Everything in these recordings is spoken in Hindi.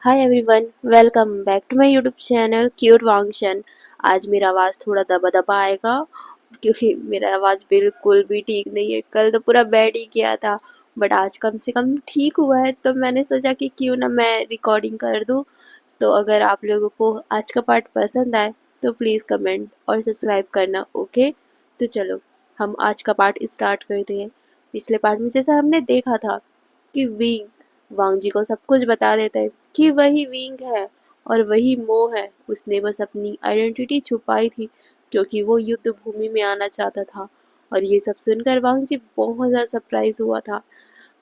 Hi everyone, welcome back to my YouTube channel cute Wangshan. आज मेरा आवाज़ थोड़ा दबा दबा आएगा क्योंकि मेरा आवाज़ बिल्कुल भी ठीक नहीं है। कल तो पूरा बैड ही किया था, बट आज कम से कम ठीक हुआ है, तो मैंने सोचा कि क्यों ना मैं रिकॉर्डिंग कर दूँ। तो अगर आप लोगों को आज का पार्ट पसंद आए तो प्लीज़ कमेंट और सब्सक्राइब करना। ओके, तो चलो हम आज का पार्ट स्टार्ट करते हैं। पिछले पार्ट में जैसा हमने देखा था कि विंग वांग जी को सब कुछ बता देता है कि वही विंग है और वही मो है। उसने बस अपनी आइडेंटिटी छुपाई थी क्योंकि वो युद्ध भूमि में आना चाहता था। और ये सब सुनकर वांग जी बहुत ज़्यादा सरप्राइज हुआ था।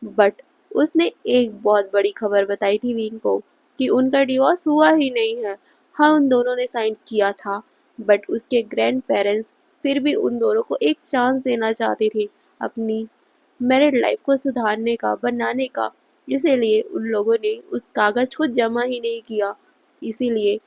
बट उसने एक बहुत बड़ी खबर बताई थी विंग को कि उनका डिवोर्स हुआ ही नहीं है। हाँ, उन दोनों ने साइन किया था, बट उसके ग्रैंड पेरेंट्स फिर भी उन दोनों को एक चांस देना चाहती थी अपनी मैरिड लाइफ को सुधारने का, बनाने का। इसीलिए उन लोगों ने उस कागज को जमा ही नहीं किया। इसीलिए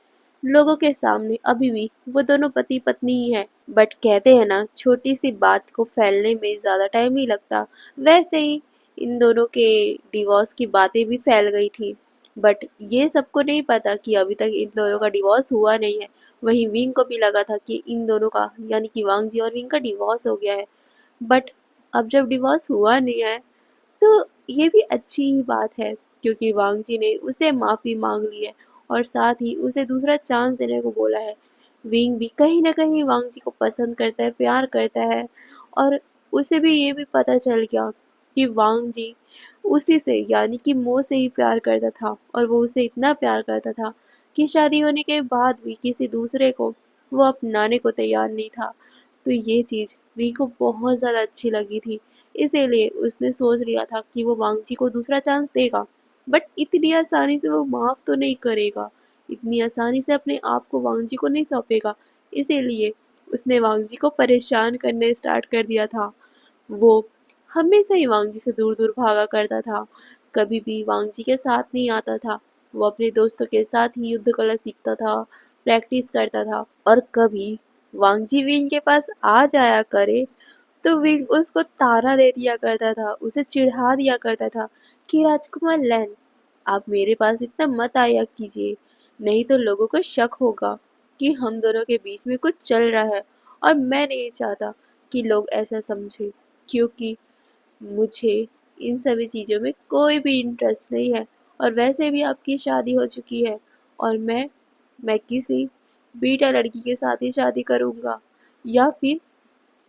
लोगों के सामने अभी भी वो दोनों पति पत्नी ही है। बट कहते हैं ना, छोटी सी बात को फैलने में ज्यादा टाइम नहीं लगता। वैसे ही इन दोनों के डिवोर्स की बातें भी फैल गई थी। बट ये सबको नहीं पता कि अभी तक इन दोनों का डिवोर्स हुआ नहीं है। वहीं विंग को भी लगा था कि इन दोनों का, यानी कि वांग जी और विंग का डिवोर्स हो गया है। बट अब जब डिवोर्स हुआ नहीं है तो ये भी अच्छी ही बात है, क्योंकि वांग जी ने उसे माफ़ी मांग ली है और साथ ही उसे दूसरा चांस देने को बोला है। विंग भी कहीं ना कहीं वांग जी को पसंद करता है, प्यार करता है। और उसे भी ये भी पता चल गया कि वांग जी उसी से, यानी कि मो से ही प्यार करता था, और वो उसे इतना प्यार करता था कि शादी होने के बाद भी किसी दूसरे को वो अपनाने को तैयार नहीं था। तो ये चीज़ वी को बहुत ज़्यादा अच्छी लगी थी। इसीलिए उसने सोच लिया था कि वो वांगजी को दूसरा चांस देगा, बट इतनी आसानी से वो माफ़ तो नहीं करेगा। इतनी आसानी से अपने आप को वांगजी को नहीं सौंपेगा। इसीलिए उसने वांगजी को परेशान करने स्टार्ट कर दिया था। वो हमेशा ही वांगजी से दूर दूर भागा करता था, कभी भी वांगजी के साथ नहीं आता था। वो अपने दोस्तों के साथ ही युद्ध कला सीखता था, प्रैक्टिस करता था। और कभी वांगजी भी इनके पास आ जाया करे तो विंग उसको ताना दे दिया करता था, उसे चिढ़ा दिया करता था कि राजकुमार लैन, आप मेरे पास इतना मत आया कीजिए, नहीं तो लोगों को शक होगा कि हम दोनों के बीच में कुछ चल रहा है। और मैं नहीं चाहता कि लोग ऐसा समझे, क्योंकि मुझे इन सभी चीज़ों में कोई भी इंटरेस्ट नहीं है। और वैसे भी आपकी शादी हो चुकी है, और मैं किसी बेटा लड़की के साथ ही शादी करूँगा, या फिर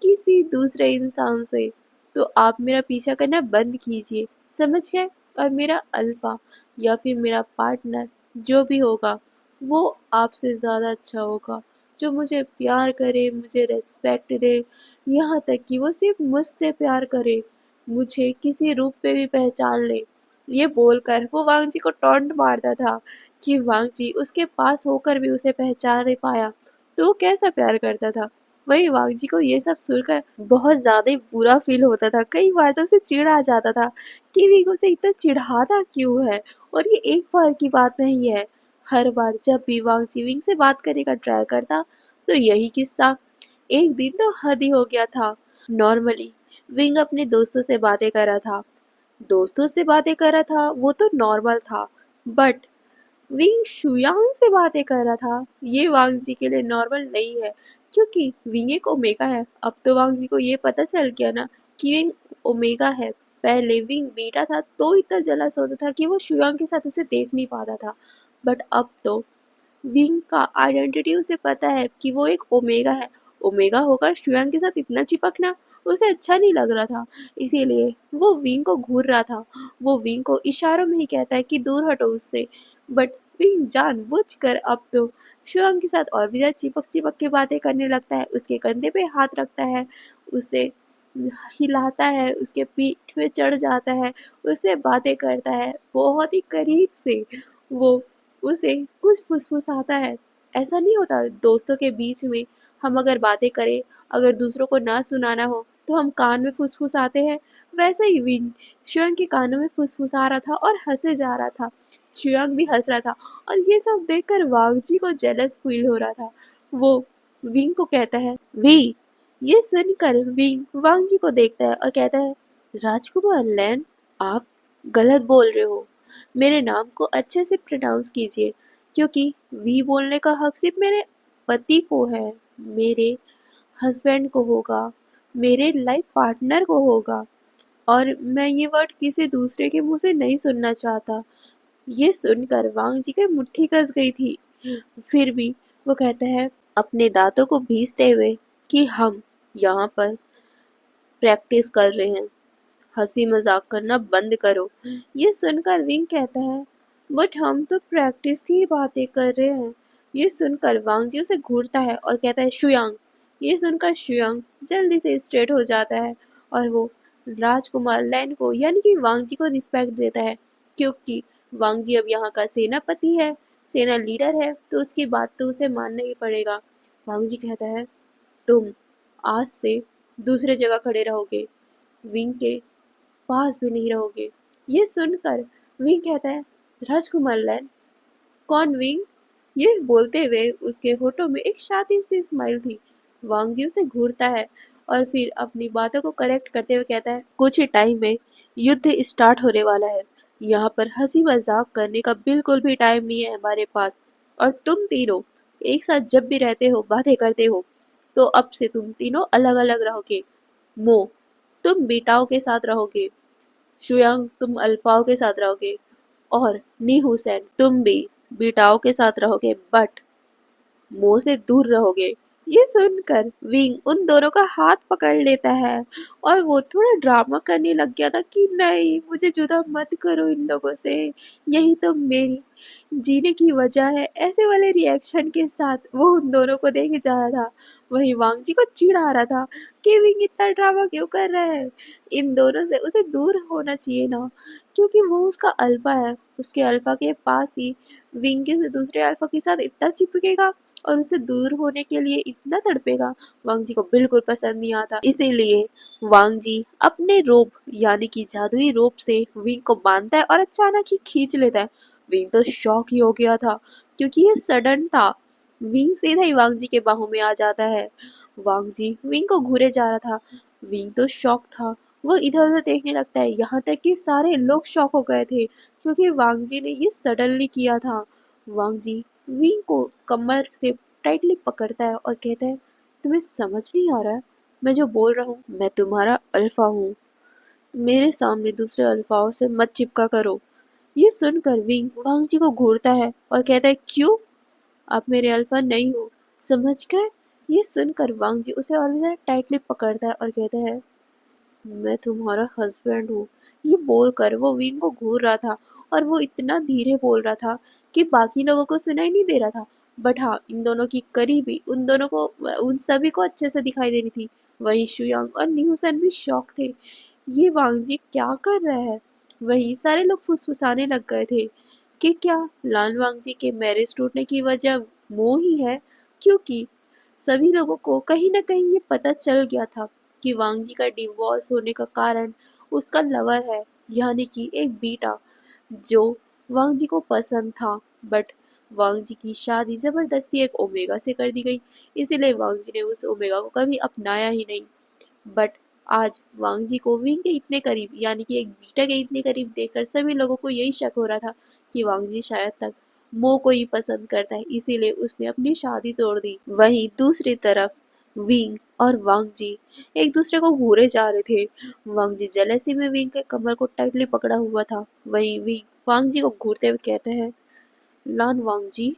किसी दूसरे इंसान से। तो आप मेरा पीछा करना बंद कीजिए, समझ गए? और मेरा अल्फा या फिर मेरा पार्टनर जो भी होगा, वो आपसे ज़्यादा अच्छा होगा, जो मुझे प्यार करे, मुझे रिस्पेक्ट दे, यहाँ तक कि वो सिर्फ मुझसे प्यार करे, मुझे किसी रूप पे भी पहचान ले। ये बोलकर वो वांग जी को टॉन्ट मारता था कि वांग जी उसके पास होकर भी उसे पहचान नहीं पाया, तो वो कैसा प्यार करता था। वही वाघ जी को ये सब सुनकर बहुत ज़्यादा ही बुरा फील होता था। कई बार तो उसे चिढ़ आ जाता था कि विग उसे इतना चिढ़ाता क्यों है। और ये एक बार की बात नहीं है, हर बार जब भी वांग जी विंग से बात करने का ट्राई करता तो यही किस्सा। एक दिन तो हद ही हो गया था। नॉर्मली विंग अपने दोस्तों से बातें कर रहा था, दोस्तों से बातें कर रहा था, वो तो नॉर्मल था। बट विंग शुयांग से बातें कर रहा था, ये वांग जी के लिए नॉर्मल नहीं है, क्योंकि विंग एक ओमेगा है। अब तो वांग जी को ये पता चल गया ना कि विंग ओमेगा है। पहले विंग बीटा था तो इतना जलस होता था कि वो शुयांग के साथ उसे देख नहीं पाता था, बट अब तो विंग का आइडेंटिटी उसे पता है कि वो एक ओमेगा है। ओमेगा होकर शुयांग के साथ इतना चिपकना उसे अच्छा नहीं लग रहा था, इसीलिए वो विंग को घूर रहा था। वो विंग को इशारों में ही कहता है कि दूर हटो उससे, बट विंग जानबूझकर अब तो शुयांग के साथ और भी ज़्यादा चिपक चिपक के बातें करने लगता है। उसके कंधे पे हाथ रखता है, उसे हिलाता है, उसके पीठ पे चढ़ जाता है, उससे बातें करता है बहुत ही करीब से। वो उसे कुछ फुसफुसाता है। ऐसा नहीं होता दोस्तों के बीच में, हम अगर बातें करें, अगर दूसरों को ना सुनाना हो तो हम कान में फुसफुसाते हैं। वैसे ही विंग शुयांग के कानों में फुसफुसा रहा था और हंसे जा रहा था। शुयांग भी हंस रहा था, और ये सब देखकर वागजी को जेलस फील हो रहा था। वो विंग को कहता है, वी। ये सुनकर विंग वांगजी को देखता है और कहता है, राजकुमार लैन, आप गलत बोल रहे हो। मेरे नाम को अच्छे से प्रोनाउंस कीजिए, क्योंकि वी बोलने का हक सिर्फ मेरे पति को है, मेरे हस्बैंड को होगा, मेरे लाइफ पार्टनर को होगा, और मैं ये वर्ड किसी दूसरे के मुंह से नहीं सुनना चाहता। ये सुनकर वांग जी की मुट्ठी कस गई थी। फिर भी वो कहता है, अपने दांतों को भींचते हुए, कि हम यहाँ पर प्रैक्टिस कर रहे हैं, हंसी मजाक करना बंद करो। ये सुनकर विंग कहता है, बट हम तो प्रैक्टिस की ही बातें कर रहे हैं। ये सुनकर वांग जी उसे घूरता है और कहता है, शुयांग। ये सुनकर शुयांग जल्दी से स्ट्रेट हो जाता है और वो राजकुमार लैन को यानी कि वांग जी को रिस्पेक्ट देता है, क्योंकि वांग जी अब यहाँ का सेनापति है, सेना लीडर है, तो उसकी बात तो उसे मानना ही पड़ेगा। वांग जी कहता है, तुम आज से दूसरे जगह खड़े रहोगे, विंग के पास भी नहीं रहोगे। ये सुनकर विंग कहता है, राजकुमार लैन, कौन विंग? ये बोलते हुए उसके होठों में एक शातिर सी स्माइल थी। वांग जी उसे घूरता है और फिर अपनी बातों को करेक्ट करते हुए कहता है, कुछ ही टाइम में युद्ध स्टार्ट होने वाला है। यहाँ पर हंसी मजाक करने का बिल्कुल भी टाइम नहीं है हमारे पास, और तुम तीनों एक साथ जब भी रहते हो, बातें करते हो, तो अब से तुम तीनों अलग अलग रहोगे। मो, तुम बेटाओं के साथ रहोगे, शुयांग तुम अल्फाओं के साथ रहोगे, और नी हुसैन तुम भी बीटाओ के साथ रहोगे, बट मुंह से दूर रहोगे। ये सुनकर विंग उन दोनों का हाथ पकड़ लेता है और वो थोड़ा ड्रामा करने लग गया था कि नहीं, मुझे जुदा मत करो इन लोगों से, यही तो मेरी जीने की वजह है। ऐसे वाले रिएक्शन के साथ वो उन दोनों को देखे जा रहा था। वहीं वांग जी को चिढ़ आ रहा था कि विंग इतना ड्रामा क्यों कर रहा है, इन दोनों से उसे दूर होना चाहिए ना, क्योंकि वो उसका अल्फा है, उसके अल्फा के पास ही विंग के दूसरे अल्फा के साथ इतना चिपकेगा और उससे दूर होने के लिए इतना तड़पेगा। वांग जी को बिल्कुल पसंद नहीं आता, इसीलिए वांग जी अपने रोब यानी कि जादुई रोब से विंग को बांधता है और अचानक ही खींच लेता है। विंग तो शॉक ही हो गया था, क्योंकि ये सडन था। विंग सीधा ही वांग जी के बाहों में आ जाता है। वांग जी विंग को घूरे जा रहा था। विंग तो शॉक था, वो इधर उधर देखने लगता है, यहाँ तक कि सारे लोग शॉक हो गए थे, क्योंकि वांग जी ने ये सडनली किया था। वांग जी विंग को कमर से टाइटली पकड़ता है और कहता है, तुम्हें समझ नहीं आ रहा है मैं जो बोल रहा हूँ? मैं तुम्हारा अल्फा हूँ, मेरे सामने दूसरे अल्फाओं से मत चिपका करो। ये सुनकर विंग वांग जी को घूरता है और कहता है, क्यों? आप मेरे अल्फा नहीं हो, समझ गए? ये सुनकर वांग जी उसे और भी टाइटली पकड़ता है और कहता है, मैं तुम्हारा हस्बैंड हूँ। ये बोलकर वो विंग को घूर रहा था और वो इतना धीरे बोल रहा था कि बाकी लोगों को सुनाई नहीं दे रहा था, बट हाँ, इन दोनों की करीबी उन दोनों को, उन सभी को अच्छे से दिखाई दे रही थी। वहीं शुयांग और न्यूसन भी शौक थे, ये वांग जी क्या कर रहा है? वहीं सारे लोग फुसफुसाने लग गए थे कि क्या लाल वांग जी के मैरिज टूटने की वजह मोह ही है, क्योंकि सभी लोगों को कहीं न कहीं ये पता चल गया था कि वांग जी का डिवोर्स होने का कारण उसका लवर है, यानी कि एक बेटा जो वांग जी को पसंद था, बट वांग जी की शादी जबरदस्ती एक ओमेगा से कर दी गई, इसीलिए वांग जी ने उस ओमेगा को कभी अपनाया ही नहीं। बट आज वांग जी को विंग के इतने करीब यानी कि एक बीटा के इतने करीब देखकर सभी लोगों को यही शक हो रहा था कि वांग जी शायद तक मो को ही पसंद करता है, इसीलिए उसने अपनी शादी तोड़ दी। वहीं दूसरी तरफ विंग और वांग जी एक दूसरे को घूरे जा रहे थे। वांग जी जेलसी में विंग के कमर को टाइटली पकड़ा हुआ था। वहीं विंग वांग जी को घूरते हुए कहते हैं, लान वांग जी,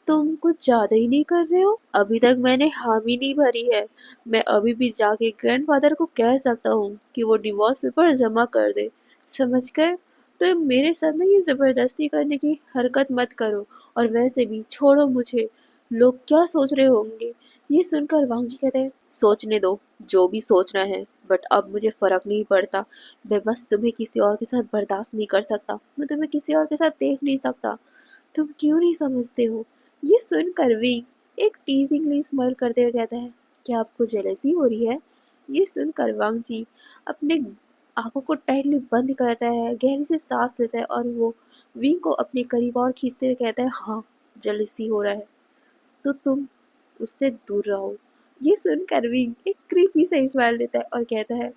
तुम कुछ ज्यादा ही नहीं कर रहे हो? अभी तक मैंने हामी नहीं भरी है। मैं अभी भी जाके ग्रैंडफादर को कह सकता हूँ कि वो डिवोर्स पेपर जमा कर दे, समझ गए? तो मेरे साथ ना ये जबरदस्ती करने की हरकत मत करो, और वैसे भी छोड़ो मुझे, लोग क्या सोच रहे होंगे? ये सुनकर वांग जी कहते हैं, सोचने दो जो भी सोचना है, बट अब मुझे फर्क नहीं पड़ता। मैं बस तुम्हें किसी और के साथ बर्दाश्त नहीं कर सकता, मैं तुम्हें किसी और के साथ देख नहीं सकता। तुम क्यों नहीं समझते हो? ये सुनकर विंग एक टीजिंगली स्माइल करते हुए कहता है, क्या आपको जेलसी हो रही है? ये सुनकर वांग जी अपने आंखों को टाइटली बंद करता है, गहरी से सांस लेता है और वो विंग को अपने करीब और खींचते हुए कहता है, हाँ, जेलसी हो रहा है, तो तुम उससे दूर रहो। ये सुनकर विंग एक क्रीपी से स्माइल देता है और कहता है,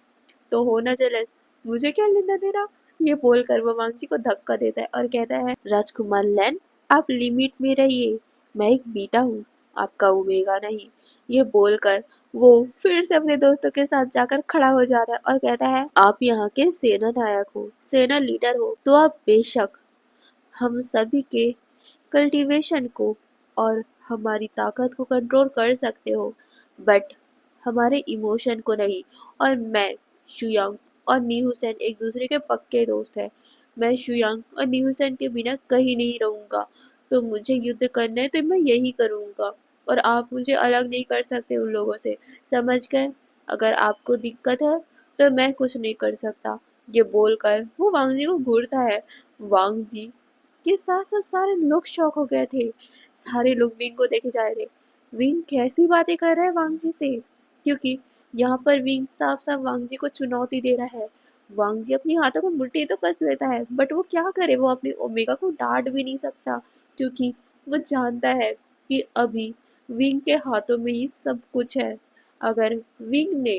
तो हो ना जेलस, मुझे क्या लेना देना, ये बोलकर वो वांग जी को धक्का देता है और कहता है, राजकुमार लैन, आप लिमिट में रहिए, मैं एक बीटा हूँ, आपका ओमेगा नहीं। ये बोलकर वो फिर से अपने दोस्तों के साथ जाकर खड़ा हो जाता है और कहता है, आप यहाँ के सेना नायक हो, सेना लीडर हो, तो आप बेशक हम सभी के कल्टीवेशन को और हमारी ताकत को कंट्रोल कर सकते हो, बट हमारे इमोशन को नहीं। और मैं शुयांग और नी हुसैन एक दूसरे के पक्के दोस्त हैं। मैं शुयांग और नी हुसैन के बिना कहीं नहीं रहूँगा। तो मुझे युद्ध करना है तो मैं यही करूँगा, और आप मुझे अलग नहीं कर सकते उन लोगों से, समझ गए? अगर आपको दिक्कत है तो मैं कुछ नहीं कर सकता। ये बोलकर वो वांग जी को घूरता है। वांग जी के साथ साथ सारे लोग शॉक हो गए थे। सारे लोग विंग को देखे जा रहे थे। विंग कैसी बातें कर रहा है वांग जी से, क्योंकि यहाँ पर विंग साफ साफ वांग जी को चुनौती दे रहा है। वांग जी अपनी हाथों को मुट्ठी तो कस लेता है, बट वो क्या करे, वो अपने ओमेगा को डांट भी नहीं सकता, क्योंकि वो जानता है कि अभी विंग के हाथों में ही सब कुछ है। अगर विंग ने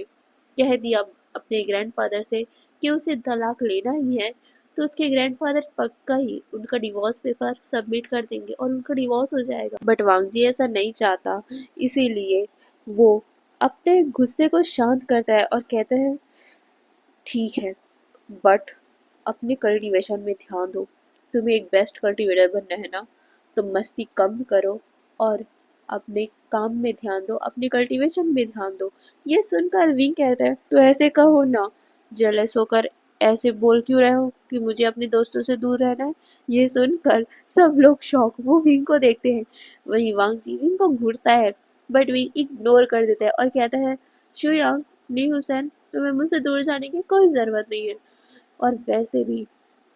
कह दिया अपने ग्रैंडफादर से कि उसे तलाक लेना ही है, तो उसके ग्रैंडफादर पक्का ही उनका डिवोर्स पेपर सबमिट कर देंगे और उनका डिवोर्स हो जाएगा। बट वांग जी ऐसा नहीं चाहता, इसीलिए वो अपने गुस्से को शांत करता है और कहता है, ठीक है, बट अपने कल्टीवेशन में ध्यान दो। तुम्हें एक बेस्ट कल्टीवेटर बनना है ना, तो मस्ती कम करो और अपने काम में ध्यान दो, अपने कल्टीवेशन में ध्यान दो। ये सुनकर विंग कहता है, तो ऐसे कहो ना, जेलस होकर ऐसे बोल क्यों रहे हो कि मुझे अपने दोस्तों से दूर रहना है। ये सुनकर सब लोग शौक वो विंग को देखते हैं। वही वांग जी विंग को घूरता है, बट विंग इग्नोर कर देता है और कहता है, शुयांग, ली हुसैन, तुम्हें मुझसे दूर जाने की कोई ज़रूरत नहीं है, और वैसे भी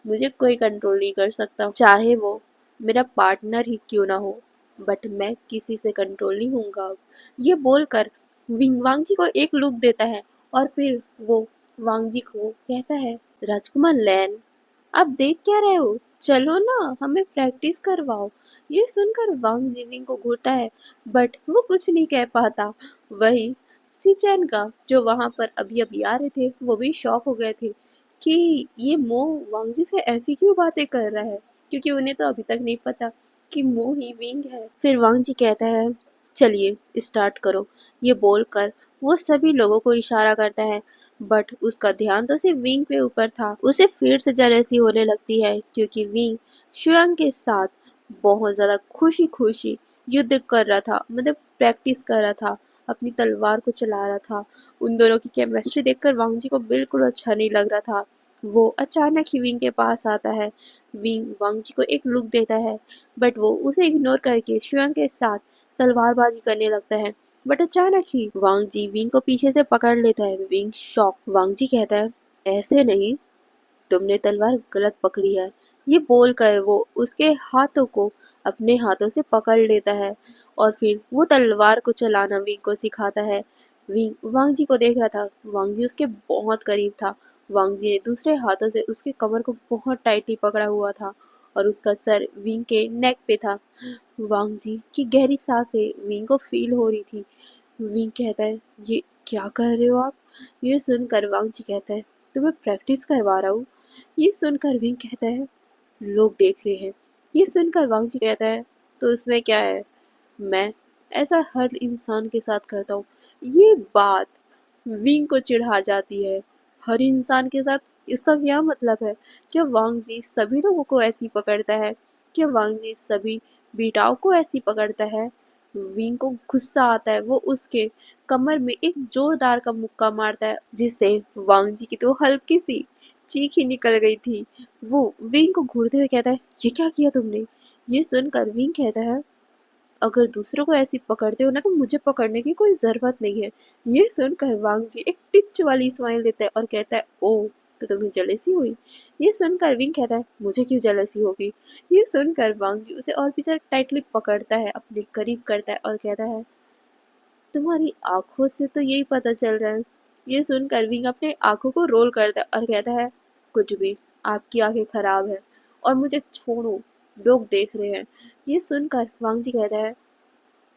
मुझे कोई कंट्रोल नहीं कर सकता, चाहे वो मेरा पार्टनर ही क्यों ना हो, बट मैं किसी से कंट्रोल नहीं होऊंगा अब। ये बोलकर विंग वांग जी को एक लुक देता है और फिर वो वांग जी को कहता है, राजकुमार लैन, आप देख क्या रहे हो, चलो ना, हमें प्रैक्टिस करवाओ। ये सुनकर वांग जिविंग को घूरता है, बट वो कुछ नहीं कह पाता। वही सिचैन का जो वहां पर अभी अभी आ रहे थे, वो भी शॉक हो गए थे कि ये मो वांग जी से ऐसी क्यों बातें कर रहा है, क्योंकि उन्हें तो अभी तक नहीं पता कि मो ही विंग है। फिर वांग जी कहता है, चलिए स्टार्ट करो। ये बोलकर वो सभी लोगों को इशारा करता है, बट उसका ध्यान तो सिर्फ विंग पे ऊपर था। उसे फिर से जेलसी होने लगती है, क्योंकि विंग शुयांग के साथ बहुत ज्यादा खुशी खुशी युद्ध कर रहा था, मतलब प्रैक्टिस कर रहा था, अपनी तलवार को चला रहा था। उन दोनों की केमिस्ट्री देखकर वांग जी को बिल्कुल अच्छा नहीं लग रहा था। वो अचानक ही विंग के पास आता है। विंग वांग जी को एक लुक देता है, बट वो उसे इग्नोर करके शुयांग के साथ तलवारबाजी करने लगता है। बट अचानक ही वांग जी विंग को पीछे से पकड़ लेता है। Wing shock. वांग जी कहता है, ऐसे नहीं, तुमने तलवार गलत पकड़ी है। ये बोलकर वो उसके हाथों को अपने हाथों से पकड़ लेता है और फिर वो तलवार को चलाना विंग को सिखाता है। विंग वांग जी को देख रहा था। वांग जी उसके बहुत करीब था। वांग जी ने दूसरे हाथों से उसके कमर को बहुत टाइटली पकड़ा हुआ था और उसका सर विंग के नेक पे था। वांग जी की गहरी सांसें विंग को फील हो रही थी। विंग कहता है, ये क्या कर रहे हो आप? ये सुनकर वांग जी कहता है, तुम्हें प्रैक्टिस करवा रहा हूँ। ये सुनकर विंग कहता है, लोग देख रहे हैं। ये सुनकर वांग जी कहता है, तो उसमें क्या है, मैं ऐसा हर इंसान के साथ करता हूँ। ये बात विंग को चिढ़ा जाती है। हर इंसान के साथ, इसका क्या मतलब है? क्या वांग जी सभी लोगों को ऐसी पकड़ता है? क्या वांग जी सभी बीटाओ को ऐसी पकड़ता है? विंग को गुस्सा आता है। वो उसके कमर में एक जोरदार का मुक्का मारता है, जिससे वांग जी की तो हल्की सी चीख ही निकल गई थी। वो विंग को घूरते हुए कहता है, ये क्या किया तुमने? ये सुनकर विंग कहता है, अगर दूसरों को ऐसी पकड़ते हो ना, तो मुझे पकड़ने की कोई जरूरत नहीं है। ये सुनकर वांग जी एक टिच वाली स्माइल देता है और कहता है, ओ, तो तुम्हें जलेसी हुई? ये सुनकर विंग कहता है, मुझे क्यों जलेसी होगी? ये सुनकर वांग जी उसे और भी ज्यादा टाइटली पकड़ता है, अपने करीब करता है और कहता है, तुम्हारी आंखों से तो यही पता चल रहा है। ये सुनकर विंग अपने आंखों को रोल करता है और कहता है, कुछ भी, आपकी आंखें खराब है और मुझे छोड़ो, लोग देख रहे हैं। ये सुनकर वांग जी कहता है,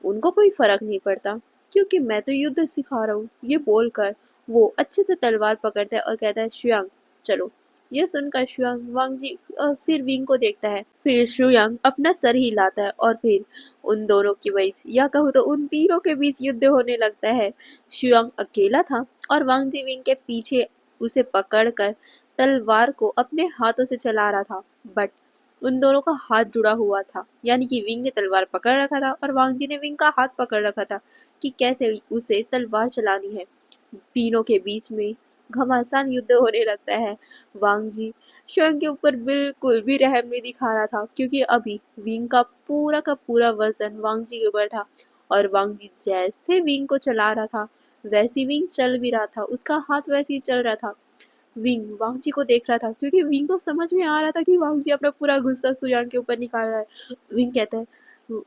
उनको कोई फर्क नहीं पड़ता, क्योंकि मैं तो युद्ध सिखा रहा हूँ। ये बोलकर वो अच्छे से तलवार पकड़ता है और कहता है, श्यांग, चलो ये सुनकर शुयांग वांगजी फिर विंग को देखता है। फिर शुयांग अपना सर हिलाता है और फिर उन दोनों के बीच या कहूँ तो उन तीनों के बीच युद्ध होने लगता है। शुयांग अकेला था और वांगजी विंग के पीछे उसे पकड़कर तलवार को अपने हाथों से चला रहा था। बट उन दोनों का हाथ जुड़ा हुआ था, यानी कि विंग ने तलवार पकड़ रखा था और वांगजी ने विंग का हाथ पकड़ रखा था कि कैसे उसे तलवार चलानी है। तीनों के बीच में घमासान युद्ध होने लगता है। वांगजी शुयांग के ऊपर बिल्कुल भी रहम नहीं दिखा रहा था, क्योंकि अभी विंग का पूरा वजन वांगजी के ऊपर था और वांगजी जैसे विंग को चला रहा था वैसी विंग चल भी रहा था, उसका हाथ वैसे ही चल रहा था। विंग वांगजी को देख रहा था, क्योंकि विंग को समझ में आ रहा था कि वांगजी अपना पूरा गुस्सा सुयांग के ऊपर निकाल रहा है। विंग कहता है,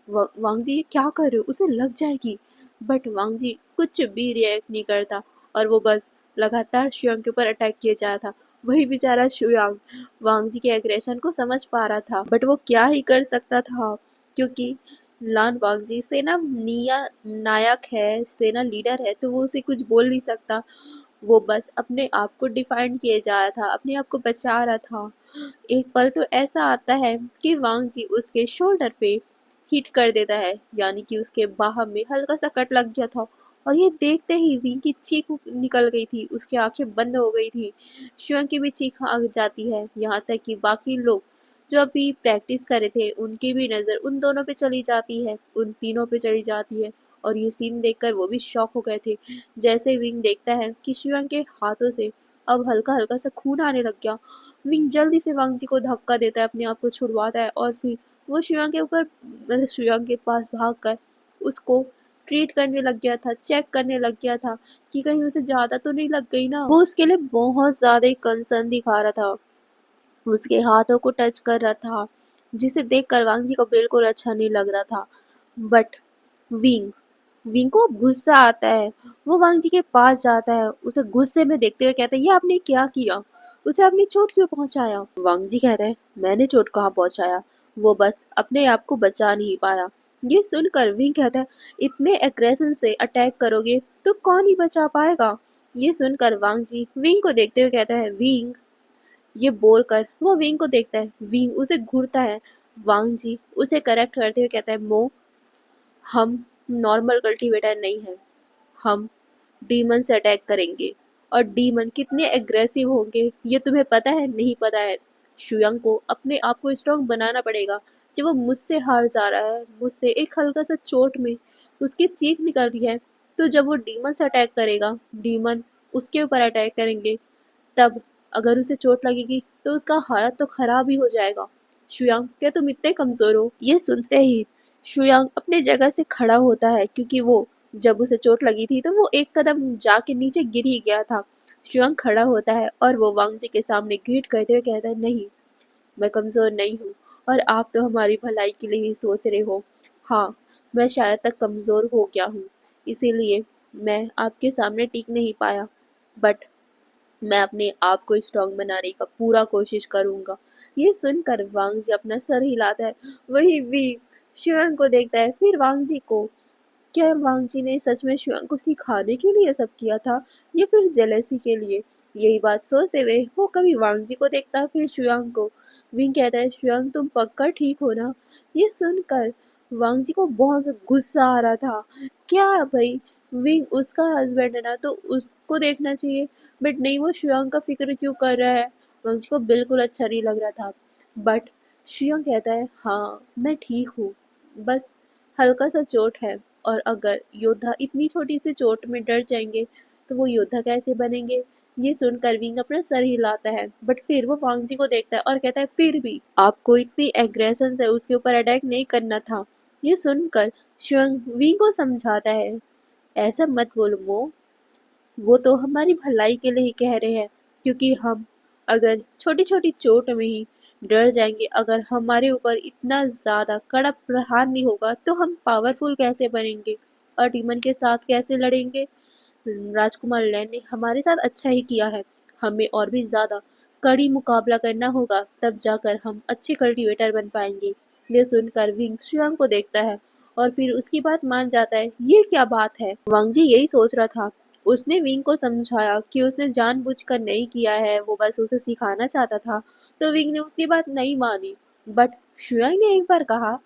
वांगजी ये क्या कर रहे हो, उसे लग जाएगी। बट वांगजी कुछ भी रिएक्ट नहीं करता और वो बस लगातार शुयांग के ऊपर अटैक किए जा रहा था। वही बेचारा शुयांग वांगजी के एग्रेशन को समझ पा रहा था, बट वो क्या ही कर सकता था, क्योंकि लान वांगजी सेना नायक है, सेना लीडर है, तो वो उसे कुछ बोल नहीं सकता। वो बस अपने आप को डिफाइंड किए जा रहा था, अपने आप को बचा रहा था। एक पल तो ऐसा आता है कि वांग जी उसके शोल्डर पे हिट कर देता है, यानी कि उसके बाह में हल्का सा कट लग गया था और ये देखते ही विंग की चीख निकल गई थी, उसकी आंखें बंद हो गई थी। शिवंग की भी चीख आ जाती है, यहाँ तक कि बाकी लोग जो अभी प्रैक्टिस कर रहे थे उनकी भी नज़र उन दोनों पे चली जाती है, उन तीनों पे चली जाती है। और ये सीन देखकर वो भी शॉक हो गए थे। जैसे विंग देखता है कि शिवंग के हाथों से अब हल्का हल्का सा खून आने लग गया, विंग जल्दी से वांग जी को धक्का देता है, अपने आप को छुड़वाता है और फिर वो शिवंग के ऊपर शिवंग के पास भागकर उसको ट्रीट करने लग गया था, चेक करने लग गया था कि कहीं उसे ज्यादा तो नहीं लग गई ना। वो उसके लिए बहुत ज्यादा कंसर्न दिखा रहा था, उसके हाथों को टच कर रहा था, जिसे देख कर वांग जी को बिल्कुल अच्छा नहीं लग रहा था। बट विंग विंग को अब गुस्सा आता है। वो वांग जी के पास जाता है, उसे गुस्से में देखते हुए कहता है, ये आपने क्या किया, उसे आपने चोट क्यों पहुंचाया। वांग जी कहते हैं, मैंने चोट कहाँ पहुंचाया, वो बस अपने आप को बचा नहीं पाया। ये सुनकर विंग कहता है, इतने एग्रेशन से अटैक करोगे तो कौन ही बचा पाएगा। ये सुनकर वांग जी विंग को देखते हुए कहता है, विंग। ये बोलकर वो विंग को देखता है, विंग उसे घूरता है। वांग जी उसे करेक्ट करते हुए कहता है, मो, हम नॉर्मल कल्टीवेटर नहीं है, हम डीमन से अटैक करेंगे। और डीमन कितने एग्रेसिव होंगे ये तुम्हें पता है, नहीं पता है। शुयंग को अपने आप को स्ट्रॉन्ग बनाना पड़ेगा। जब वो मुझसे हार जा रहा है, मुझसे एक हल्का सा चोट में उसकी चीख निकल रही है, तो जब वो डीमन से अटैक करेगा, डीमन उसके ऊपर अटैक करेंगे, तब अगर उसे चोट लगेगी तो उसका हालत तो खराब ही हो जाएगा। शुयांग, क्या तुम इतने कमजोर हो। ये सुनते ही शुयांग अपने जगह से खड़ा होता है, क्योंकि वो जब उसे चोट लगी थी तो वो एक कदम जाके नीचे गिर ही गया था। शुयांग खड़ा होता है और वो वांग जी के सामने ग्रीट करते हुए कहता है, नहीं, मैं कमजोर नहीं हूँ और आप तो हमारी भलाई के लिए ही सोच रहे हो। हाँ, मैं शायद तक कमजोर हो गया हूँ, इसीलिए मैं आपके सामने टिक नहीं पाया, बट मैं अपने आप को स्ट्रांग बनाने का पूरा कोशिश करूंगा। ये सुनकर वांग जी अपना सर हिलाता है। वही भी शिवंग को देखता है, फिर वांग जी को, क्या वांग जी ने सच में शिवंग को सिखाने के लिए सब किया था या फिर जेलेसी के लिए। यही बात सोचते हुए वो कभी वांग जी को देखता है, फिर शिवंग को। विंग कहता है, शिवंग तुम पक्का ठीक हो ना। ये सुनकर वांग जी को बहुत गुस्सा आ रहा था। क्या भाई, विंग उसका हस्बैंड है ना, तो उसको देखना चाहिए, बट नहीं, वो शियांग का फिक्र क्यों कर रहा है। वंश को बिल्कुल अच्छा नहीं लग रहा था। बट शियांग कहता है, हाँ मैं ठीक हूँ, बस हल्का सा चोट है। और अगर योद्धा इतनी छोटी सी चोट में डर जाएंगे तो वो योद्धा कैसे बनेंगे। ये सुनकर विंग अपना सर हिलाता है, बट फिर वो वांग जी को देखता है और कहता है, फिर भी आपको इतनी एग्रेशन से उसके ऊपर अटैक नहीं करना था। ये सुनकर शियांग विंग को समझाता है, ऐसा मत बोलो मो, वो तो हमारी भलाई के लिए ही कह रहे हैं, क्योंकि हम अगर छोटी छोटी चोट में ही डर जाएंगे, अगर हमारे ऊपर इतना ज़्यादा कड़ा प्रहार नहीं होगा तो हम पावरफुल कैसे बनेंगे और डीमन के साथ कैसे लड़ेंगे। राजकुमार लैन ने हमारे साथ अच्छा ही किया है, हमें और भी ज़्यादा कड़ी मुकाबला करना होगा, तब जाकर हम अच्छे कल्टीवेटर बन पाएंगे। ये सुनकर विंग शुयांग को देखता है और फिर उसकी बात मान जाता है। ये क्या बात है, वांग जी यही सोच रहा था। उसने विंग को समझाया कि उसने जानबूझकर नहीं किया है, वो बस उसे सिखाना चाहता था। तो विंग ने उसकी बात नहीं मानी। बट शुयांग ने एक बार कहा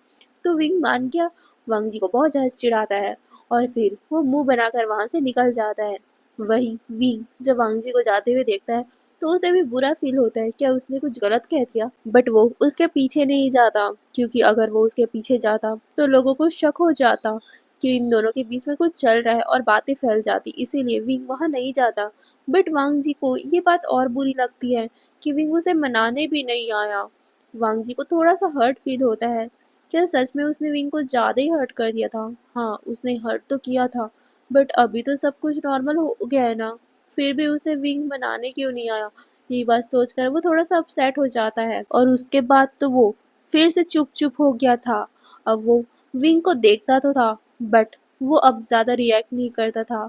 तो विंग मान गया। वांग जी को बहुत ज़्यादा चिढ़ाता है और फिर वो मुंह बनाकर वहां से निकल जाता है। वही विंग जब वांग जी को जाते हुए देखता है तो उसे भी बुरा फील होता है, क्या उसने कुछ गलत कह दिया। बट वो उसके पीछे नहीं जाता, क्योंकि अगर वो उसके पीछे जाता तो लोगों को शक हो जाता कि इन दोनों के बीच में कुछ चल रहा है और बातें फैल जाती, इसीलिए विंग वहां नहीं जाता। बट वांग जी को ये बात और बुरी लगती है कि विंग उसे मनाने भी नहीं आया। वांग जी को थोड़ा सा हर्ट फील होता है। क्या सच में उसने विंग को ज्यादा ही हर्ट कर दिया था? हाँ, उसने हर्ट तो किया था, बट अभी तो सब कुछ नॉर्मल हो गया है ना, फिर भी उसे विंग मनाने क्यों नहीं आया? ये बात सोचकर वो थोड़ा सा अपसेट हो जाता है और उसके बाद तो वो फिर से चुप चुप हो गया था। अब वो विंग को देखता तो था, बट वो अब ज्यादा रिएक्ट नहीं करता था।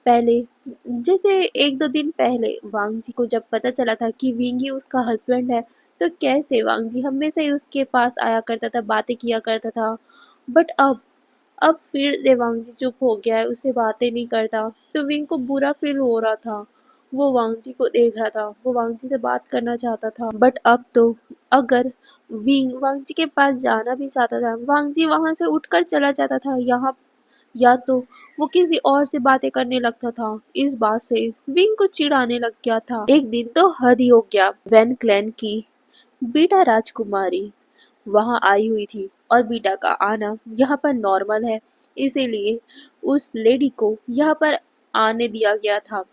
पहले जैसे 1-2 दिन पहले वांग जी को जब पता चला था कि विंग ही उसका हस्बैंड है, तो कैसे वांग जी हमेशा ही उसके पास आया करता था, बातें किया करता था। बट अब फिर से वांग जी चुप हो गया है, उससे बातें नहीं करता, तो विंग को बुरा फील हो रहा था। वो वांग जी को देख रहा था, वो वांग जी से बात करना चाहता था, बट अब तो अगर विंग वांग जी के पास जाना भी चाहता था, वांग जी वहां से उठकर चला जाता था यहाँ, या तो वो किसी और से बातें करने लगता था। इस बात से विंग को चिढ़ाने लग गया था। एक दिन तो हद ही हो गया। वैन क्लैन की बीटा राजकुमारी वहां आई हुई थी और बीटा का आना यहाँ पर नॉर्मल है, इसीलिए उस लेडी को यहाँ पर आने दिया गया था।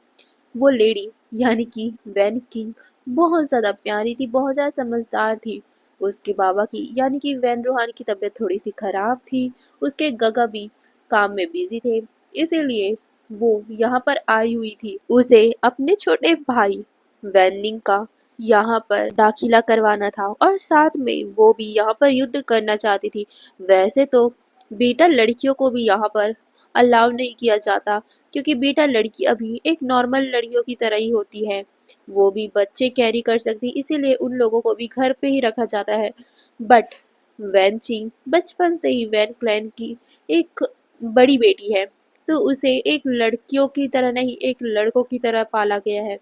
वो लेडी यानी कि वैन किंग बहुत ज़्यादा प्यारी थी, बहुत ज़्यादा समझदार थी। उसके बाबा की यानी कि वैन रूहानी की तबीयत थोड़ी सी खराब थी, उसके गगा भी काम में बिजी थे, इसीलिए वो यहाँ पर आई हुई थी। उसे अपने छोटे भाई वैनिंग का यहाँ पर दाखिला करवाना था और साथ में वो भी यहाँ पर युद्ध करना चाहती थी। वैसे तो बेटा लड़कियों को भी यहाँ पर अलाउ नहीं किया जाता, क्योंकि बेटा लड़की अभी एक नॉर्मल लड़कियों की तरह ही होती है, वो भी बच्चे कैरी कर सकती, इसीलिए उन लोगों को भी घर पे ही रखा जाता है। बट वैन चिंग बचपन से ही वैन क्लैन की एक बड़ी बेटी है, तो उसे एक लड़कियों की तरह नहीं एक लड़कों की तरह पाला गया है।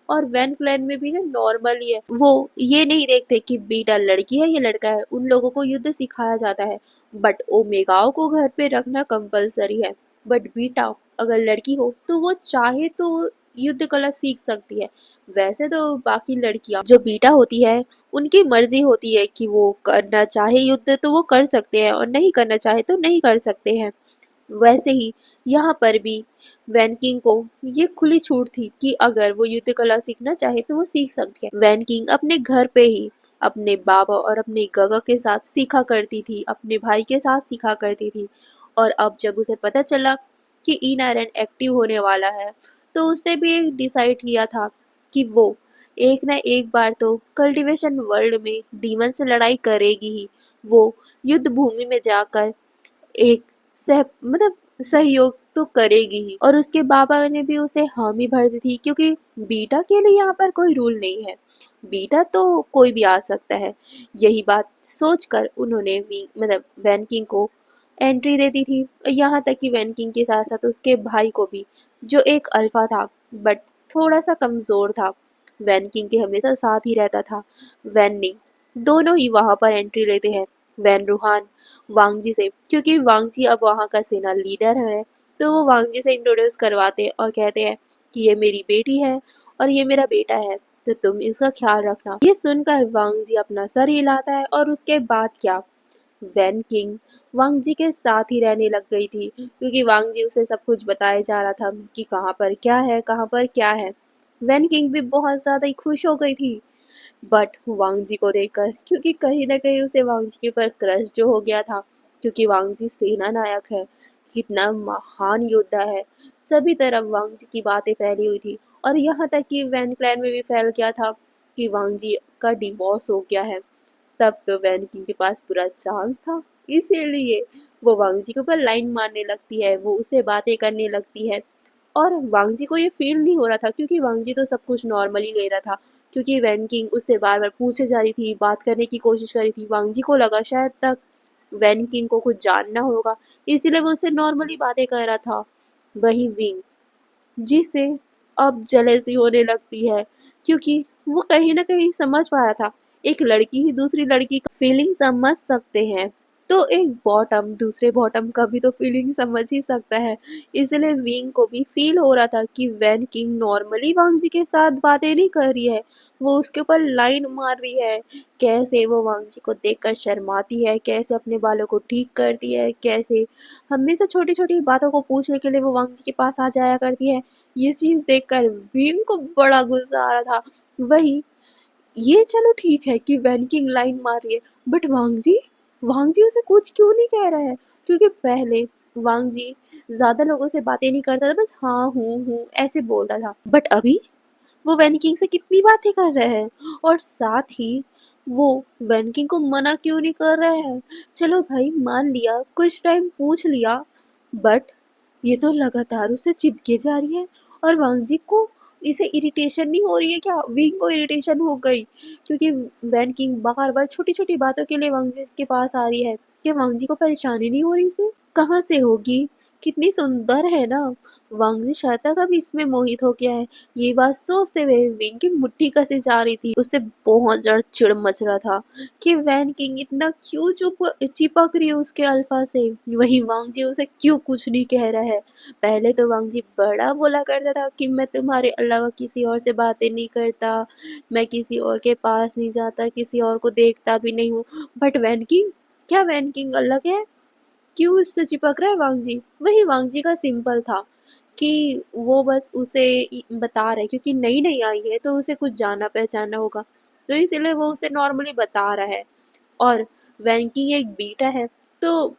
और वैन क्लैन में भी ना नॉर्मल ही है, वो ये नहीं देखते कि बेटा लड़की है या लड़का है, उन लोगों को युद्ध सिखाया जाता है। बट ओमेगाओ को घर पे रखना कंपलसरी है। बट बेटा अगर लड़की हो तो वो चाहे तो युद्ध कला सीख सकती है। वैसे तो बाकी लड़कियां जो बीटा होती है उनकी मर्जी होती है कि वो करना चाहे युद्ध तो वो कर सकते हैं और नहीं करना चाहे तो नहीं कर सकते हैं। वैसे ही यहाँ पर भी वैन किंग को ये खुली छूट थी कि अगर वो युद्ध कला सीखना चाहे तो वो सीख सकती है। वैन किंग अपने घर पे ही अपने बाबा और अपने गगा के साथ सीखा करती थी, अपने भाई के साथ सीखा करती थी। और अब जब उसे पता चला कि इनारन एक्टिव होने वाला है, तो उसने भी डिसाइड किया था कि वो एक ना एक बार तो कल्टीवेशन वर्ल्ड में डीमन से लड़ाई करेगी ही। वो युद्ध भूमि में जाकर एक मतलब सहयोग तो करेगी ही। और उसके बाबा ने भी उसे हामी भर दी थी, क्योंकि बीटा के लिए यहाँ पर कोई रूल नहीं है, बीटा तो कोई भी आ सकता है। यही बात सोचकर उन्होंने मतलब वैन किंग को एंट्री दे दी थी। यहाँ तक कि वैन किंग के साथ साथ उसके भाई को भी, जो एक अल्फा था बट थोड़ा सा कमजोर था, वैन किंग के हमेशा साथ ही रहता था। वैन निंग दोनों ही वहां पर एंट्री लेते हैं वैन रूहान वांगजी से, क्योंकि वांगजी अब वहाँ का सेना लीडर है। तो वो वांगजी से इंट्रोड्यूस करवाते और कहते हैं कि ये मेरी बेटी है और ये मेरा बेटा है, तो तुम इसका ख्याल रखना। ये सुनकर वांगजी अपना सर हिलाता है और उसके बाद क्या, वैन किंग वांगजी के साथ ही रहने लग गई थी, क्योंकि वांगजी उसे सब कुछ बताया जा रहा था कि कहाँ पर क्या है, कहाँ पर क्या है। वैन किंग भी बहुत ज्यादा ही खुश हो गई थी बट वांगजी को देखकर, क्योंकि कहीं ना कहीं उसे वांगजी के ऊपर क्रश जो हो गया था, क्योंकि वांगजी सेना नायक है, कितना महान योद्धा है। सभी तरफ वांगजी की बातें फैली हुई थी और यहाँ तक कि वैन क्लैन में भी फैल गया था कि वांगजी का डिवोर्स हो गया है। तब तो वैन किंग के पास पूरा चांस था, इसीलिए वो वांगजी के ऊपर लाइन मारने लगती है, वो उससे बातें करने लगती है। और वांगजी को ये फील नहीं हो रहा था, क्योंकि वांगजी तो सब कुछ नॉर्मली ले रहा था, क्योंकि वैन किंग उससे बार बार पूछे जा रही थी, बात करने की कोशिश कर रही थी। वांगजी को लगा शायद तक वैन किंग को कुछ जानना होगा, इसीलिए वो उससे नॉर्मली बातें कर रहा था। वही विंग जिसे अब जेलसी होने लगती है, क्योंकि वो कहीं न कहीं समझ पा रहा था, एक लड़की ही दूसरी लड़की का फीलिंग समझ सकते हैं, तो एक बॉटम दूसरे बॉटम का भी तो फीलिंग समझ ही सकता है। इसलिए विंग को भी फील हो रहा था कि वैन किंग नॉर्मली वांग जी के साथ बातें नहीं कर रही है, वो उसके ऊपर लाइन मार रही है। कैसे वो वांग जी को देखकर शर्माती है, कैसे अपने बालों को ठीक करती है, कैसे हमेशा छोटी-छोटी बातों को पूछने के लिए वो वांग जी के पास आ जाया करती है। ये चीज़ देखकर विंग को बड़ा गुस्सा आ रहा था। वही ये चलो ठीक है कि वैन किंग लाइन मार रही है, बट वांग जी उसे कुछ क्यों नहीं कह रहा है? क्योंकि पहले वांग जी ज़्यादा लोगों से बातें नहीं करता था, बस हाँ, हूँ ऐसे बोलता था। बट अभी वो वैन किंग से कितनी बातें कर रहे हैं, और साथ ही वो वैन किंग को मना क्यों नहीं कर रहे हैं? चलो भाई मान लिया, कुछ टाइम पूछ लिया, बट ये तो लगातार उससे चिपके जा रही है। और वांग जी को इसे इरिटेशन नहीं हो रही है क्या? विंग को इरिटेशन हो गई, क्योंकि वैन किंग बार बार छोटी छोटी बातों के लिए वांग जी के पास आ रही है। क्या वांग जी को परेशानी नहीं हो रही इसे? कहाँ से होगी? कितनी सुंदर है ना। वांग जी शायद तक अब इसमें मोहित हो गया है। ये बात सोचते हुए विंग की मुट्ठी कसी जा रही थी। उससे बहुत ज्यादा चिढ़ मच रहा था कि वैन किंग इतना क्यों चुप चिपक रही है उसके अल्फा से। वही वांग जी उसे क्यों कुछ नहीं कह रहा है। पहले तो वांग जी बड़ा बोला करता था कि मैं तुम्हारे अलावा किसी और से बातें नहीं करता, मैं किसी और के पास नहीं जाता, किसी और को देखता भी नहीं हूँ। बट वैन किंग, क्या वैन किंग अलग है? क्यों उससे चिपक रहा है वांग जी? वही वांग जी का सिंपल था कि वो बस उसे बता रहे, क्योंकि नई नई आई है तो उसे कुछ जाना पहचाना होगा, तो इसीलिए वो उसे नॉर्मली बता रहा है। और वैंकी एक बीटा है, तो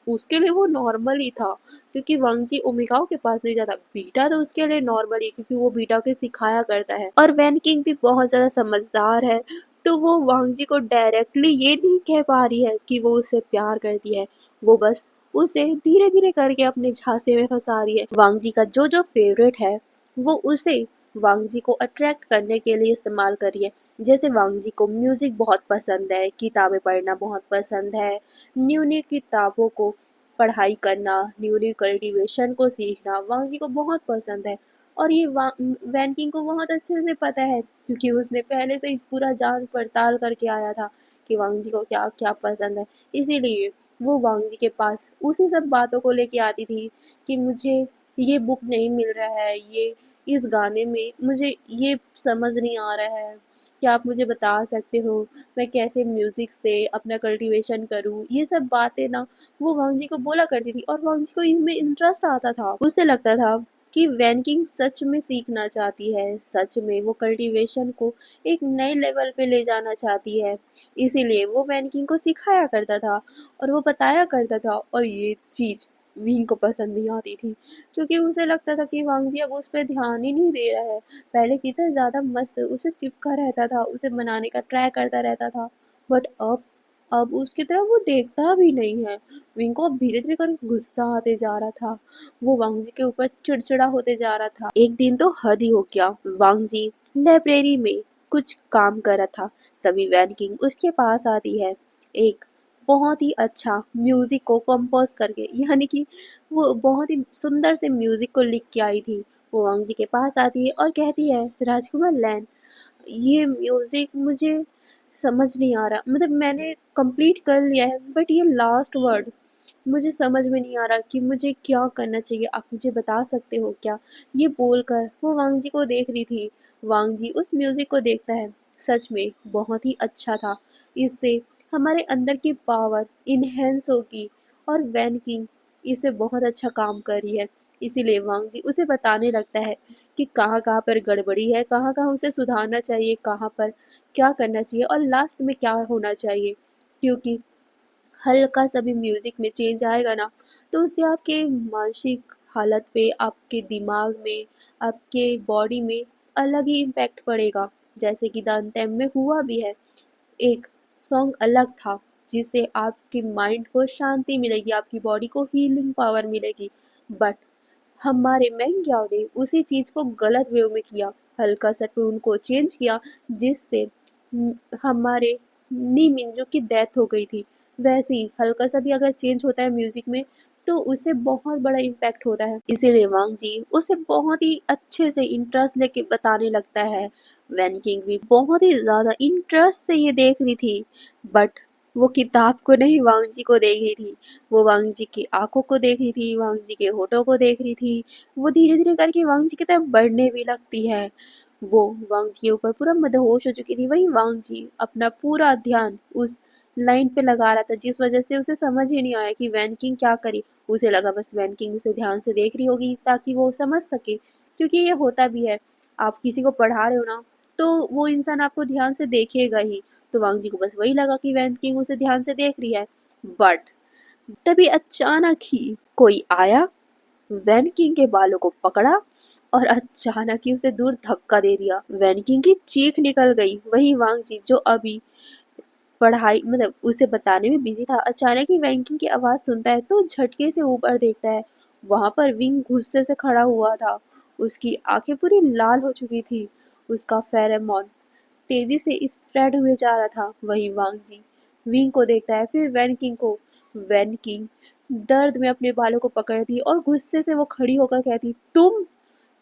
उसके लिए वो नॉर्मल ही था, क्योंकि वांग जी ओमेगाओ के पास नहीं जाता। बीटा तो उसके लिए नॉर्मल ही, क्योंकि वो बीटा के सिखाया करता है। और वैन किंग भी बहुत ज्यादा समझदार है, तो वो वांग जी को डायरेक्टली ये नहीं कह पा रही है कि वो उसे प्यार करती है, वो बस उसे धीरे धीरे करके अपने झांसे में फंसा रही है। वांग जी का जो जो फेवरेट है वो उसे वांग जी को अट्रैक्ट करने के लिए इस्तेमाल कर रही है। जैसे वांग जी को म्यूजिक बहुत पसंद है, किताबें पढ़ना बहुत पसंद है, न्यू न्यू किताबों को पढ़ाई करना, न्यू न्यू कल्टीवेशन को सीखना वांग जी को बहुत पसंद है। और ये वैन किंग को बहुत अच्छे से पता है, क्योंकि उसने पहले से ही पूरा जांच पड़ताल करके आया था कि वांग जी को क्या क्या पसंद है। इसीलिए वो वांग जी के पास उसी सब बातों को लेके आती थी कि मुझे ये बुक नहीं मिल रहा है, ये इस गाने में मुझे ये समझ नहीं आ रहा है, क्या आप मुझे बता सकते हो मैं कैसे म्यूज़िक से अपना कल्टीवेशन करूँ? ये सब बातें ना वो वांग जी को बोला करती थी, और वांग जी को इनमें इंटरेस्ट आता था। उसे लगता था कि वैन किंग सच में सीखना चाहती है, सच में वो कल्टीवेशन को एक नए लेवल पे ले जाना चाहती है। इसीलिए वो वैन किंग को सिखाया करता था और वो बताया करता था, और ये चीज़ विंग को पसंद नहीं आती थी, क्योंकि उसे लगता था कि वांग जी अब उस पर ध्यान ही नहीं दे रहा है। पहले कितना ज़्यादा मस्त उसे चिपका रहता था, उसे मनाने का ट्राई करता रहता था, बट अब उसकी तरफ वो देखता भी नहीं है। विंग को अब धीरे धीरे करके गुस्सा आते जा रहा था, वो वांग जी के ऊपर चिड़चिड़ा होते जा रहा था। एक दिन तो हद ही हो गया। वांग जी लाइब्रेरी में कुछ काम कर रहा था, तभी वैन किंग उसके पास आती है, एक बहुत ही अच्छा म्यूजिक को कंपोज करके, यानी कि वो बहुत ही सुंदर से म्यूजिक को लिख के आई थी। वो वांग जी के पास आती है और कहती है, राजकुमार लैन, ये म्यूजिक मुझे समझ नहीं आ रहा, मतलब मैंने कंप्लीट कर लिया है, बट ये लास्ट वर्ड मुझे समझ में नहीं आ रहा कि मुझे क्या करना चाहिए, आप मुझे बता सकते हो क्या? ये बोलकर वो वांग जी को देख रही थी। वांग जी उस म्यूजिक को देखता है, सच में बहुत ही अच्छा था, इससे हमारे अंदर की पावर इनहेंस होगी, और वैन किंग इसमें बहुत अच्छा काम कर रही है। इसीलिए वांग जी उसे बताने लगता है कि कहाँ कहाँ पर गड़बड़ी है, कहाँ कहाँ उसे सुधारना चाहिए, कहाँ पर क्या करना चाहिए और लास्ट में क्या होना चाहिए। क्योंकि हल्का सा भी म्यूज़िक में चेंज आएगा ना, तो उससे आपके मानसिक हालत पे, आपके दिमाग में, आपके बॉडी में अलग ही इम्पैक्ट पड़ेगा, जैसे कि द अंथेम में हुआ भी है। एक सॉन्ग अलग था, जिससे आपके माइंड को शांति मिलेगी, आपकी बॉडी को हीलिंग पावर मिलेगी, बट हमारे मैंग्याओ ने उसी चीज़ को गलत वे में किया, हल्का सा टून को चेंज किया, जिससे हमारे नी मिंजू की डेथ हो गई थी। वैसे ही हल्का सा भी अगर चेंज होता है म्यूज़िक में, तो उसे बहुत बड़ा इम्पैक्ट होता है। इसीलिए वांग जी उसे बहुत ही अच्छे से इंटरेस्ट लेके बताने लगता है। वैन किंग भी बहुत ही ज्यादा इंटरेस्ट से ये देख रही थी, बट वो किताब को नहीं, वांग जी को देख रही थी। वो वांग जी की आंखों को देख रही थी, वांग जी के होठों को देख रही थी। वो धीरे धीरे करके वांग जी की तरफ बढ़ने भी लगती है। वो वांग जी के ऊपर पूरा मदहोश हो चुकी थी। वही वांग जी अपना पूरा ध्यान उस लाइन पे लगा रहा था, जिस वजह से उसे समझ ही नहीं आया कि वैन किंग क्या करी। उसे लगा बस वैन किंग उसे ध्यान से देख रही होगी ताकि वो समझ सके, क्योंकि ये होता भी है। आप किसी को पढ़ा रहे हो ना, तो वो इंसान आपको ध्यान से देखेगा ही। तो वांग जी को बस वही लगा कि वैन किंग उसे ध्यान से देख रही है। बट तभी अचानक ही कोई आया, वैन किंग के बालों को पकड़ा और अचानक ही उसे दूर धक्का दे दिया। वैन किंग की चीख निकल गई। वही वांग जी जो अभी पढ़ाई मतलब उसे बताने में बिजी था, अचानक ही वैन किंग की आवाज सुनता है तो झटके से ऊपर देखता है। वहां पर विंग गुस्से से खड़ा हुआ था। उसकी आंखें पूरी लाल हो चुकी थी। उसका फेरोमोन तेजी से स्प्रेड हुए जा रहा था। वही वांग जी विंग को देखता है, फिर वैन किंग को। वैन किंग दर्द में अपने बालों को पकड़ती और गुस्से से वो खड़ी होकर कहती,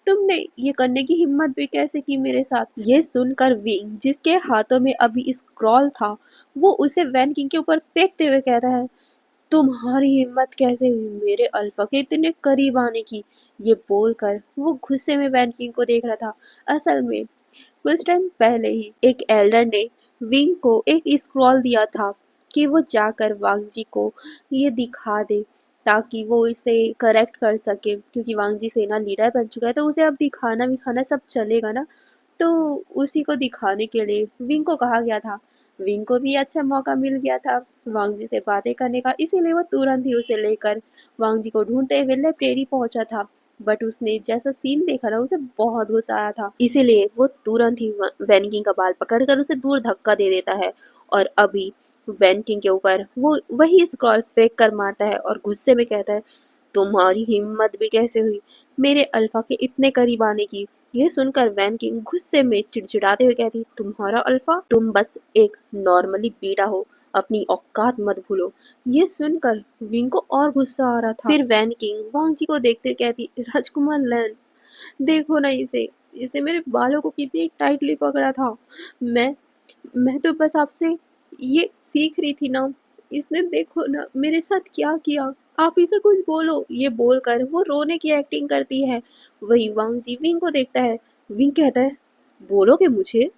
तुमने ये करने की हिम्मत भी कैसे की मेरे साथ। ये सुनकर विंग जिसके हाथों में अभी स्क्रॉल था, वो उसे वैन किंग के ऊपर फेंकते हुए कहता है, तुम्हारी हिम्मत कैसे हुई मेरे अल्फा के इतने करीब आने की। ये बोलकर वो गुस्से में वैन किंग को देख रहा था। असल में कुछ टाइम पहले ही एक एल्डर ने विंग को एक स्क्रॉल दिया था कि वो जाकर वांग जी को ये दिखा दे ताकि वो इसे करेक्ट कर सके, क्योंकि वांग जी सेना लीडर बन चुका है तो उसे अब दिखाना विखाना सब चलेगा ना। तो उसी को दिखाने के लिए विंग को कहा गया था। विंग को भी अच्छा मौका मिल गया था वांग जी से बातें करने का, इसीलिए वो तुरंत ही उसे लेकर वांग जी को ढूंढते हुए लाइब्रेरी पहुंचा था। बट उसने जैसा सीन देखा ना, उसे बहुत गुस्सा आया था, इसीलिए वो तुरंत ही वैन किंग का बाल पकड़कर उसे दूर धक्का दे देता है। और अभी वैन किंग के ऊपर वो वही स्क्रॉल फेंक कर मारता है और गुस्से में कहता है, तुम्हारी हिम्मत भी कैसे हुई मेरे अल्फा के इतने करीब आने की। यह सुनकर वैन किंग गुस्से में चिड़चिड़ाते हुए कहती, तुम्हारा अल्फा, तुम बस एक नॉर्मली बीटा हो, अपनी औकात मत भूलो। ये सुनकर विंग को और गुस्सा आ रहा था। फिर वैन किंग वांग जी को देखते हुए कहती, राजकुमार लैन, देखो ना इसे, इसने मेरे बालों को कितनी टाइटली पकड़ा था। मैं तो बस आपसे ये सीख रही थी ना, इसने देखो ना मेरे साथ क्या किया। आप इसे कुछ बोलो। ये बोलकर वो रोने की एक्टिंग करती है। वही वांग जी विंग को देखता है। विंग कहता है, बोलोगे मुझे।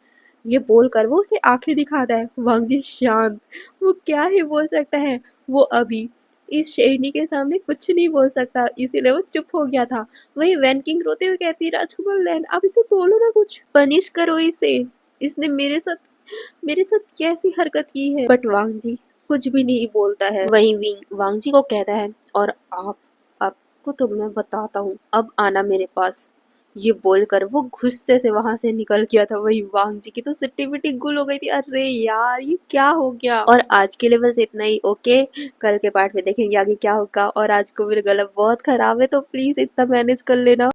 ये बोलकर वो उसे आंखें दिखाता है। वांग जी शांत, वो क्या ही बोल सकता है। वो अभी इस शेरनी के सामने कुछ नहीं बोल सकता, इसीलिए वो चुप हो गया था। वही वैन किंग रोते हुए कहती, राजकुमार लैन, आप इसे बोलो ना कुछ, पनिश करो इसे, इसने मेरे साथ कैसी हरकत की है। बट वांग जी कुछ भी नहीं बोलता है। वहीं विंग वांग जी को कहता है, और आपको तो मैं बताता हूँ, अब आना मेरे पास। ये बोलकर वो गुस्से से वहां से निकल गया था। वही वांग जी की तो सिट्टी पिट्टी गुल हो गई थी, अरे यार ये क्या हो गया। और आज के लिए बस इतना ही, ओके। कल के पार्ट में देखेंगे आगे क्या होगा। और आज को मेरा गला बहुत खराब है तो प्लीज इतना मैनेज कर लेना।